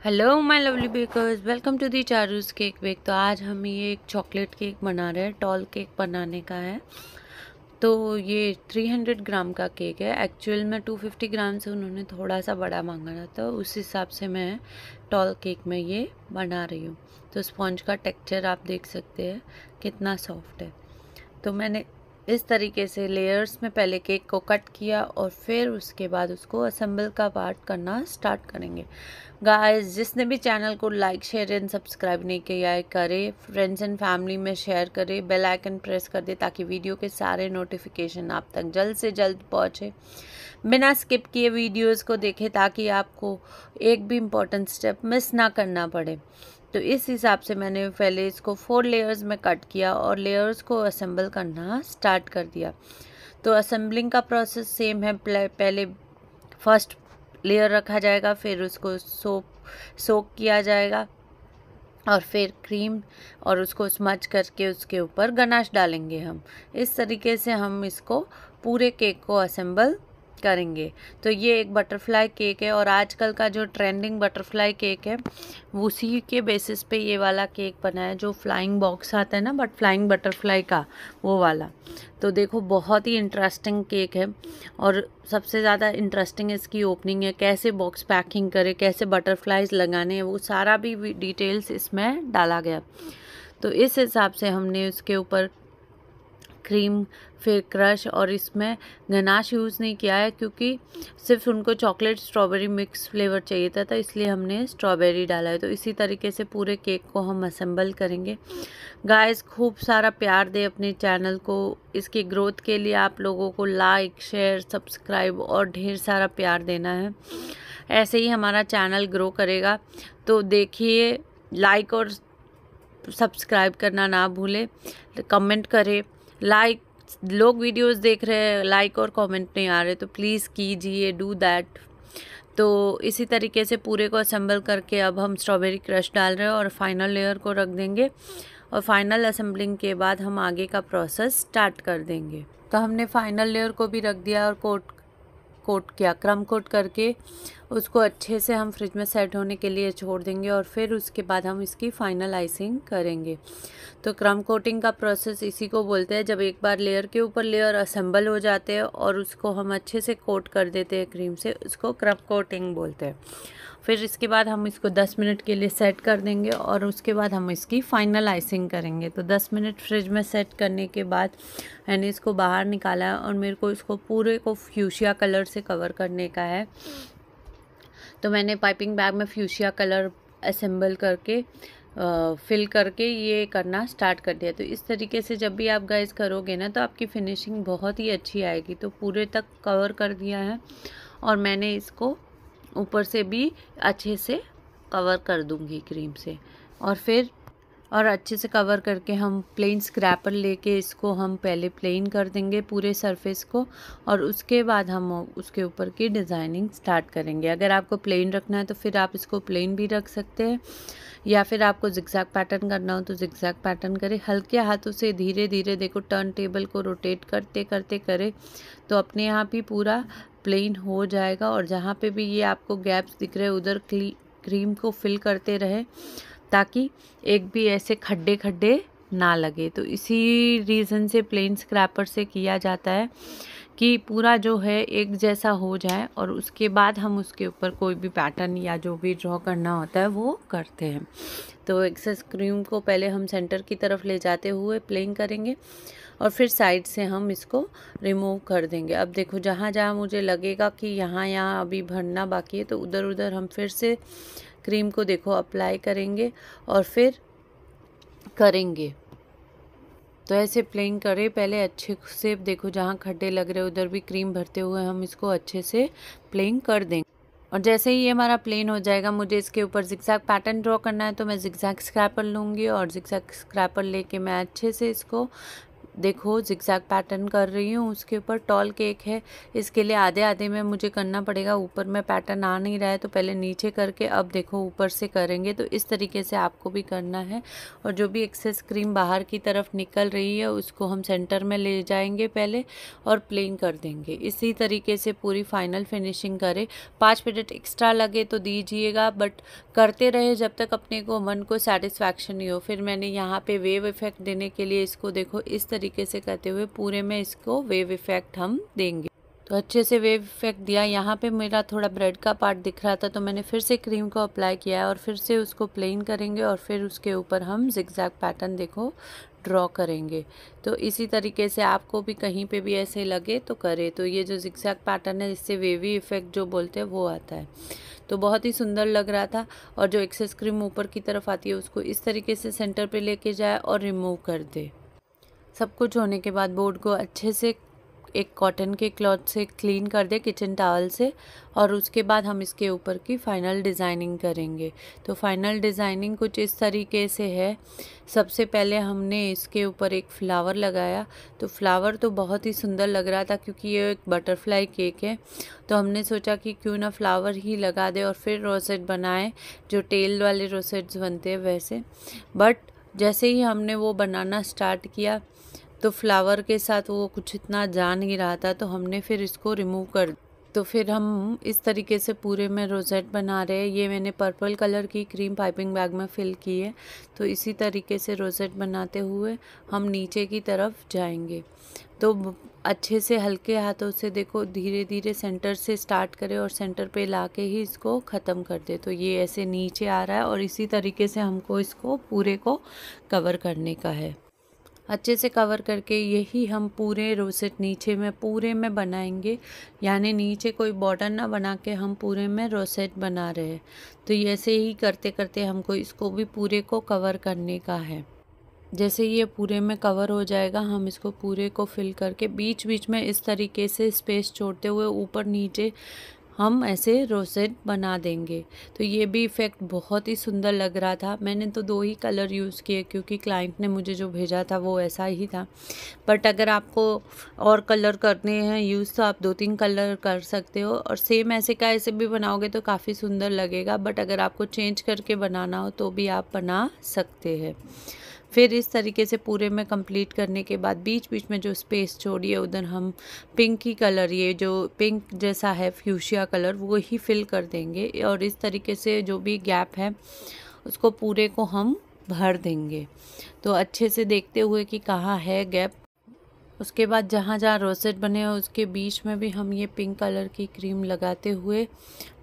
Hello my lovely bakers, welcome to the Charu's cake bake. तो आज हम ये एक चॉकलेट केक बना रहे हैं। टॉल केक बनाने का है। तो ये 300 ग्राम का केक है। एक्चुअल में 250 ग्राम से उन्होंने थोड़ा सा बड़ा मांगा था, तो उस हिसाब से मैं टॉल केक में ये बना रही हूँ। तो स्पॉन्ज का टेक्सचर आप देख सकते हैं कितना सॉफ्ट है। तो मैंने इस तरीके से लेयर्स में पहले केक को कट किया और फिर उसके बाद उसको असेंबल का पार्ट करना स्टार्ट करेंगे। गाइस, जिसने भी चैनल को लाइक शेयर एंड सब्सक्राइब नहीं किया है करे, फ्रेंड्स एंड फैमिली में शेयर करे, बेल आइकन प्रेस कर दे ताकि वीडियो के सारे नोटिफिकेशन आप तक जल्द से जल्द पहुँचे। बिना स्किप किए वीडियोस को देखें ताकि आपको एक भी इम्पोर्टेंट स्टेप मिस ना करना पड़े। तो इस हिसाब से मैंने पहले इसको 4 लेयर्स में कट किया और लेयर्स को असेंबल करना स्टार्ट कर दिया। तो असेंबलिंग का प्रोसेस सेम है। पहले फर्स्ट लेयर रखा जाएगा, फिर उसको सोक किया जाएगा और फिर क्रीम और उसको स्मच करके उसके ऊपर गनाश डालेंगे हम। इस तरीके से हम इसको पूरे केक को असेंबल करेंगे। तो ये एक बटरफ्लाई केक है और आजकल का जो ट्रेंडिंग बटरफ्लाई केक है उसी के बेसिस पे ये वाला केक बना है। जो फ्लाइंग बॉक्स आता है ना, बट फ्लाइंग बटरफ्लाई का, वो वाला। तो देखो, बहुत ही इंटरेस्टिंग केक है और सबसे ज़्यादा इंटरेस्टिंग इसकी ओपनिंग है। कैसे बॉक्स पैकिंग करे, कैसे बटरफ्लाइज लगाने हैं, वो सारा भी डिटेल्स इसमें डाला गया। तो इस हिसाब से हमने उसके ऊपर क्रीम, फिर क्रश और इसमें गनाश यूज़ नहीं किया है क्योंकि सिर्फ उनको चॉकलेट स्ट्रॉबेरी मिक्स फ्लेवर चाहिए था, तो इसलिए हमने स्ट्रॉबेरी डाला है। तो इसी तरीके से पूरे केक को हम असेंबल करेंगे। गाइस, खूब सारा प्यार दे अपने चैनल को। इसकी ग्रोथ के लिए आप लोगों को लाइक, शेयर, सब्सक्राइब और ढेर सारा प्यार देना है। ऐसे ही हमारा चैनल ग्रो करेगा। तो देखिए, लाइक और सब्सक्राइब करना ना भूले, कमेंट करें। लाइक, लोग वीडियोस देख रहे हैं, लाइक और कमेंट नहीं आ रहे, तो प्लीज़ कीजिए, डू दैट। तो इसी तरीके से पूरे को असेंबल करके अब हम स्ट्रॉबेरी क्रश डाल रहे हैं और फाइनल लेयर को रख देंगे और फाइनल असेंबलिंग के बाद हम आगे का प्रोसेस स्टार्ट कर देंगे। तो हमने फाइनल लेयर को भी रख दिया और कोट किया, क्रम कोट करके उसको अच्छे से हम फ्रिज में सेट होने के लिए छोड़ देंगे और फिर उसके बाद हम इसकी फाइनल आइसिंग करेंगे। तो क्रम कोटिंग का प्रोसेस इसी को बोलते हैं, जब एक बार लेयर के ऊपर लेयर असेंबल हो जाते हैं और उसको हम अच्छे से कोट कर देते हैं क्रीम से, उसको क्रम कोटिंग बोलते हैं। फिर इसके बाद हम इसको 10 मिनट के लिए सेट कर देंगे और उसके बाद हम इसकी फाइनल आइसिंग करेंगे। तो 10 मिनट फ्रिज में सेट करने के बाद मैंने इसको बाहर निकाला है और मेरे को इसको पूरे को फ्यूशिया कलर से कवर करने का है। तो मैंने पाइपिंग बैग में फ्यूशिया कलर असेंबल करके फिल करके ये करना स्टार्ट कर दिया। तो इस तरीके से जब भी आप गाइस करोगे ना, तो आपकी फिनिशिंग बहुत ही अच्छी आएगी। तो पूरे तक कवर कर दिया है और मैंने इसको ऊपर से भी अच्छे से कवर कर दूंगी क्रीम से। और अच्छे से कवर करके हम प्लेन स्क्रैपर लेके इसको हम पहले प्लेन कर देंगे पूरे सरफेस को और उसके बाद हम उसके ऊपर की डिज़ाइनिंग स्टार्ट करेंगे। अगर आपको प्लेन रखना है तो फिर आप इसको प्लेन भी रख सकते हैं, या फिर आपको जिगजैग पैटर्न करना हो तो जिगजैग पैटर्न करें। हल्के हाथों से धीरे धीरे देखो, टर्न टेबल को रोटेट करते करते करें तो अपने आप ही पूरा प्लेन हो जाएगा। और जहाँ पे भी ये आपको गैप्स दिख रहे हैं उधर क्रीम को फिल करते रहे ताकि एक भी ऐसे खड्डे खड्डे ना लगे। तो इसी रीज़न से प्लेन स्क्रैपर से किया जाता है कि पूरा जो है एक जैसा हो जाए और उसके बाद हम उसके ऊपर कोई भी पैटर्न या जो भी ड्रॉ करना होता है वो करते हैं। तो एक्सेस क्रीम को पहले हम सेंटर की तरफ ले जाते हुए प्लेन करेंगे और फिर साइड से हम इसको रिमूव कर देंगे। अब देखो, जहाँ जहाँ मुझे लगेगा कि यहाँ अभी भरना बाकी है तो उधर उधर हम फिर से क्रीम को देखो अप्लाई करेंगे और फिर करेंगे। तो ऐसे प्लेन करें पहले अच्छे से। देखो, जहाँ खड्डे लग रहे उधर भी क्रीम भरते हुए हम इसको अच्छे से प्लेन कर देंगे। और जैसे ही ये हमारा प्लेन हो जाएगा, मुझे इसके ऊपर जिगजैग पैटर्न ड्रॉ करना है तो मैं जिगजैग स्क्रैपर लूँगी और जिगजैग स्क्रैपर लेके मैं अच्छे से इसको देखो जिगजैग पैटर्न कर रही हूँ। उसके ऊपर टॉल केक है, इसके लिए आधे आधे में मुझे करना पड़ेगा। ऊपर में पैटर्न आ नहीं रहा है तो पहले नीचे करके अब देखो ऊपर से करेंगे। तो इस तरीके से आपको भी करना है। और जो भी एक्सेस क्रीम बाहर की तरफ निकल रही है उसको हम सेंटर में ले जाएंगे पहले और प्लेन कर देंगे। इसी तरीके से पूरी फाइनल फिनिशिंग करें। 5 मिनट एक्स्ट्रा लगे तो दीजिएगा, बट करते रहे जब तक अपने को मन को सेटिस्फैक्शन नहीं हो। फिर मैंने यहाँ पे वेव इफेक्ट देने के लिए इसको देखो इस तरीके से करते हुए पूरे में इसको वेव इफेक्ट हम देंगे। तो अच्छे से वेव इफेक्ट दिया। यहाँ पे मेरा थोड़ा ब्रेड का पार्ट दिख रहा था तो मैंने फिर से क्रीम को अप्लाई किया है और फिर से उसको प्लेन करेंगे और फिर उसके ऊपर हम जिगजैग पैटर्न देखो ड्रॉ करेंगे। तो इसी तरीके से आपको भी कहीं पे भी ऐसे लगे तो करे। तो ये जो जिगजैग पैटर्न है इससे वेवी इफेक्ट जो बोलते हैं वो आता है। तो बहुत ही सुंदर लग रहा था। और जो एक्सेस क्रीम ऊपर की तरफ आती है उसको इस तरीके से सेंटर पे लेके जाए और रिमूव कर दे। सब कुछ होने के बाद बोर्ड को अच्छे से एक कॉटन के क्लॉथ से क्लीन कर दे, किचन टॉवल से। और उसके बाद हम इसके ऊपर की फाइनल डिज़ाइनिंग करेंगे। तो फाइनल डिज़ाइनिंग कुछ इस तरीके से है। सबसे पहले हमने इसके ऊपर एक फ्लावर लगाया। तो फ्लावर तो बहुत ही सुंदर लग रहा था क्योंकि ये एक बटरफ्लाई केक है। तो हमने सोचा कि क्यों ना फ्लावर ही लगा दे और फिर रोसेट बनाए, जो टेल वाले रोसेट्स बनते हैं वैसे। बट जैसे ही हमने वो बनाना स्टार्ट किया तो फ्लावर के साथ वो कुछ इतना जा नहीं रहा था, तो हमने फिर इसको रिमूव कर। तो फिर हम इस तरीके से पूरे में रोजेट बना रहे हैं। ये मैंने पर्पल कलर की क्रीम पाइपिंग बैग में फिल की है। तो इसी तरीके से रोजेट बनाते हुए हम नीचे की तरफ जाएंगे। तो अच्छे से हल्के हाथों से देखो धीरे धीरे सेंटर से स्टार्ट करें और सेंटर पे लाके ही इसको ख़त्म कर दे। तो ये ऐसे नीचे आ रहा है और इसी तरीके से हमको इसको पूरे को कवर करने का है। अच्छे से कवर करके यही हम पूरे रोसेट नीचे में पूरे में बनाएंगे। यानी नीचे कोई बॉर्डर ना बना के हम पूरे में रोसेट बना रहे हैं। तो ऐसे ही करते करते हमको इसको भी पूरे को कवर करने का है। जैसे ये पूरे में कवर हो जाएगा हम इसको पूरे को फिल करके बीच बीच में इस तरीके से स्पेस छोड़ते हुए ऊपर नीचे हम ऐसे रोसेट बना देंगे। तो ये भी इफ़ेक्ट बहुत ही सुंदर लग रहा था। मैंने तो 2 ही कलर यूज़ किए क्योंकि क्लाइंट ने मुझे जो भेजा था वो ऐसा ही था। बट अगर आपको और कलर करने हैं यूज़ तो आप 2-3 कलर कर सकते हो और सेम ऐसे का ऐसे भी बनाओगे तो काफ़ी सुंदर लगेगा। बट अगर आपको चेंज करके बनाना हो तो भी आप बना सकते हैं। फिर इस तरीके से पूरे में कंप्लीट करने के बाद बीच बीच में जो स्पेस छोड़ी है उधर हम पिंकी कलर, ये जो पिंक जैसा है फ्यूशिया कलर, वो ही फिल कर देंगे। और इस तरीके से जो भी गैप है उसको पूरे को हम भर देंगे। तो अच्छे से देखते हुए कि कहाँ है गैप। उसके बाद जहाँ जहाँ रोसेट बने हैं उसके बीच में भी हम ये पिंक कलर की क्रीम लगाते हुए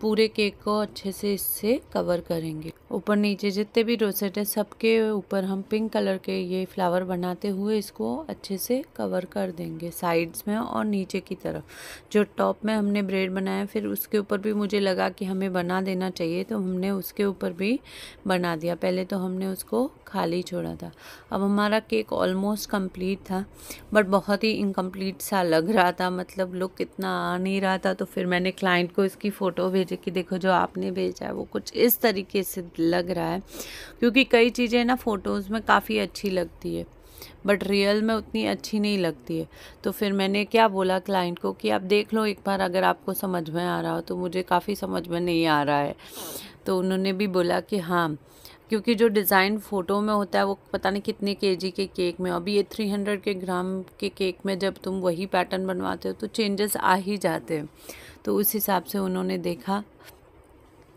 पूरे केक को अच्छे से इससे कवर करेंगे। ऊपर नीचे जितने भी रोसेट है सबके ऊपर हम पिंक कलर के ये फ्लावर बनाते हुए इसको अच्छे से कवर कर देंगे साइड्स में और नीचे की तरफ। जो टॉप में हमने ब्रेड बनाया फिर उसके ऊपर भी मुझे लगा कि हमें बना देना चाहिए तो हमने उसके ऊपर भी बना दिया। पहले तो हमने उसको खाली छोड़ा था। अब हमारा केक ऑलमोस्ट कंप्लीट था बट बहुत ही इनकम्प्लीट सा लग रहा था, मतलब लुक इतना आ नहीं रहा था। तो फिर मैंने क्लाइंट को इसकी फ़ोटो भेजी कि देखो जो आपने भेजा है वो कुछ इस तरीके से लग रहा है। क्योंकि कई चीज़ें ना फ़ोटोज़ में काफ़ी अच्छी लगती है बट रियल में उतनी अच्छी नहीं लगती है। तो फिर मैंने क्या बोला क्लाइंट को कि आप देख लो एक बार, अगर आपको समझ में आ रहा हो। तो मुझे काफ़ी समझ में नहीं आ रहा है। तो उन्होंने भी बोला कि हाँ, क्योंकि जो डिज़ाइन फ़ोटो में होता है वो पता नहीं कितने केजी के केक में, अभी ये 300 के ग्राम के केक में जब तुम वही पैटर्न बनवाते हो तो चेंजेस आ ही जाते हैं। तो उस हिसाब से उन्होंने देखा,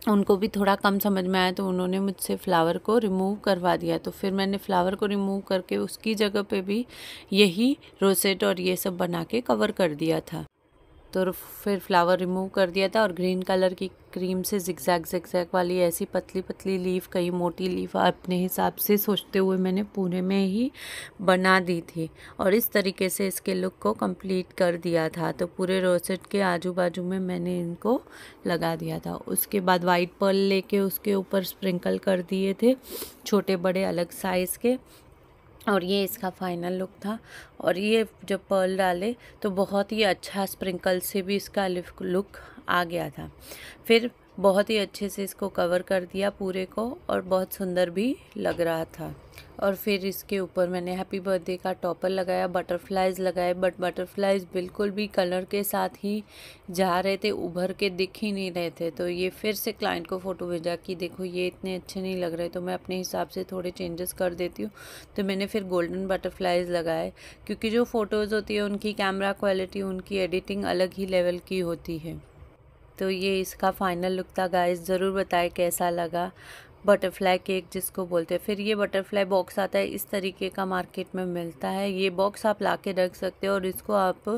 उनको भी थोड़ा कम समझ में आया तो उन्होंने मुझसे फ्लावर को रिमूव करवा दिया। तो फिर मैंने फ्लावर को रिमूव करके उसकी जगह पे भी यही रोसेट और ये सब बना के कवर कर दिया था। तो फिर फ्लावर रिमूव कर दिया था और ग्रीन कलर की क्रीम से जिगजैग वाली ऐसी पतली पतली लीफ, कहीं मोटी लीफ अपने हिसाब से सोचते हुए मैंने पूरे में ही बना दी थी और इस तरीके से इसके लुक को कंप्लीट कर दिया था। तो पूरे रोसेट के आजू बाजू में मैंने इनको लगा दिया था। उसके बाद वाइट पर्ल लेके उसके ऊपर स्प्रिंकल कर दिए थे, छोटे बड़े अलग साइज़ के। और ये इसका फाइनल लुक था। और ये जब पर्ल डाले तो बहुत ही अच्छा स्प्रिंकल से भी इसका लुक आ गया था। फिर बहुत ही अच्छे से इसको कवर कर दिया पूरे को और बहुत सुंदर भी लग रहा था। और फिर इसके ऊपर मैंने हैप्पी बर्थडे का टॉपर लगाया, बटरफ्लाइज लगाए, बट बटरफ्लाइज बिल्कुल भी कलर के साथ ही जा रहे थे, उभर के दिख ही नहीं रहे थे। तो ये फिर से क्लाइंट को फ़ोटो भेजा कि देखो ये इतने अच्छे नहीं लग रहे, तो मैं अपने हिसाब से थोड़े चेंजेस कर देती हूँ। तो मैंने फिर गोल्डन बटरफ्लाइज लगाए, क्योंकि जो फ़ोटोज़ होती है उनकी कैमरा क्वालिटी, उनकी एडिटिंग अलग ही लेवल की होती है। तो ये इसका फाइनल लुक था गाइस, ज़रूर बताएं कैसा लगा। बटरफ्लाई केक जिसको बोलते हैं। फिर ये बटरफ्लाई बॉक्स आता है, इस तरीके का मार्केट में मिलता है। ये बॉक्स आप ला के रख सकते हो और इसको आप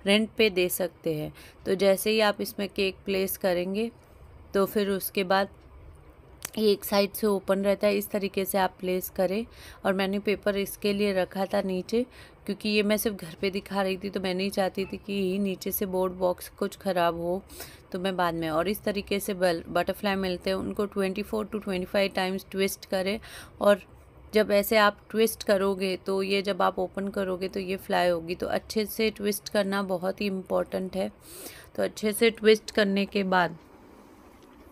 रेंट पे दे सकते हैं। तो जैसे ही आप इसमें केक प्लेस करेंगे तो फिर उसके बाद ये एक साइड से ओपन रहता है, इस तरीके से आप प्लेस करें। और मैंने पेपर इसके लिए रखा था नीचे, क्योंकि ये मैं सिर्फ घर पे दिखा रही थी, तो मैं नहीं चाहती थी कि नीचे से बोर्ड बॉक्स कुछ ख़राब हो, तो मैं बाद में। और इस तरीके से बटरफ्लाई मिलते हैं, उनको 24 to 25 टाइम्स ट्विस्ट करें। और जब ऐसे आप ट्विस्ट करोगे तो ये जब आप ओपन करोगे तो ये फ्लाई होगी। तो अच्छे से ट्विस्ट करना बहुत ही इम्पॉर्टेंट है। तो अच्छे से ट्विस्ट करने के बाद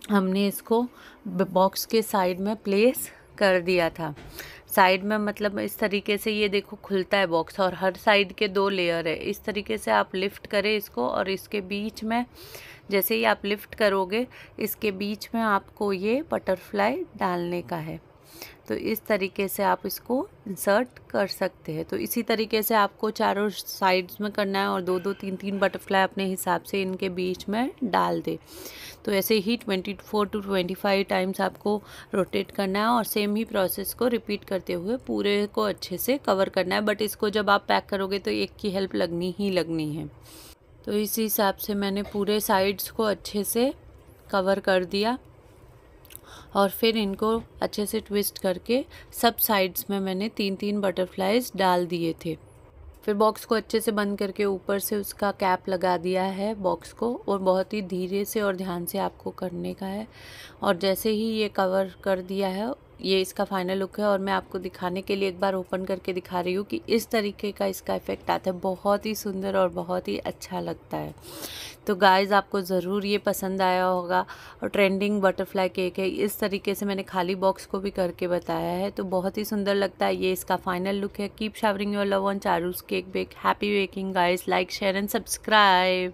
हमने इसको बॉक्स के साइड में प्लेस कर दिया था। साइड में मतलब इस तरीके से ये देखो खुलता है बॉक्स और हर साइड के 2 लेयर है। इस तरीके से आप लिफ्ट करें इसको और इसके बीच में जैसे ही आप लिफ्ट करोगे इसके बीच में आपको ये बटरफ्लाई डालने का है। तो इस तरीके से आप इसको इंसर्ट कर सकते हैं। तो इसी तरीके से आपको चारों साइड्स में करना है और 2-2 3-3 बटरफ्लाई अपने हिसाब से इनके बीच में डाल दे। तो ऐसे ही 24 to 25 टाइम्स आपको रोटेट करना है और सेम ही प्रोसेस को रिपीट करते हुए पूरे को अच्छे से कवर करना है। बट इसको जब आप पैक करोगे तो एक की हेल्प लगनी ही लगनी है। तो इस हिसाब से मैंने पूरे साइड्स को अच्छे से कवर कर दिया और फिर इनको अच्छे से ट्विस्ट करके सब साइड्स में मैंने 3-3 बटरफ्लाइज डाल दिए थे। फिर बॉक्स को अच्छे से बंद करके ऊपर से उसका कैप लगा दिया है बॉक्स को, और बहुत ही धीरे से और ध्यान से आपको करने का है। और जैसे ही ये कवर कर दिया है, ये इसका फाइनल लुक है। और मैं आपको दिखाने के लिए एक बार ओपन करके दिखा रही हूँ कि इस तरीके का इसका इफ़ेक्ट आता है। बहुत ही सुंदर और बहुत ही अच्छा लगता है। तो गाइज़ आपको ज़रूर ये पसंद आया होगा। और ट्रेंडिंग बटरफ्लाई केक है, इस तरीके से मैंने खाली बॉक्स को भी करके बताया है। तो बहुत ही सुंदर लगता है। ये इसका फाइनल लुक है। Keep showering your love on Charu's cake bake. Happy baking guys. Like share and subscribe.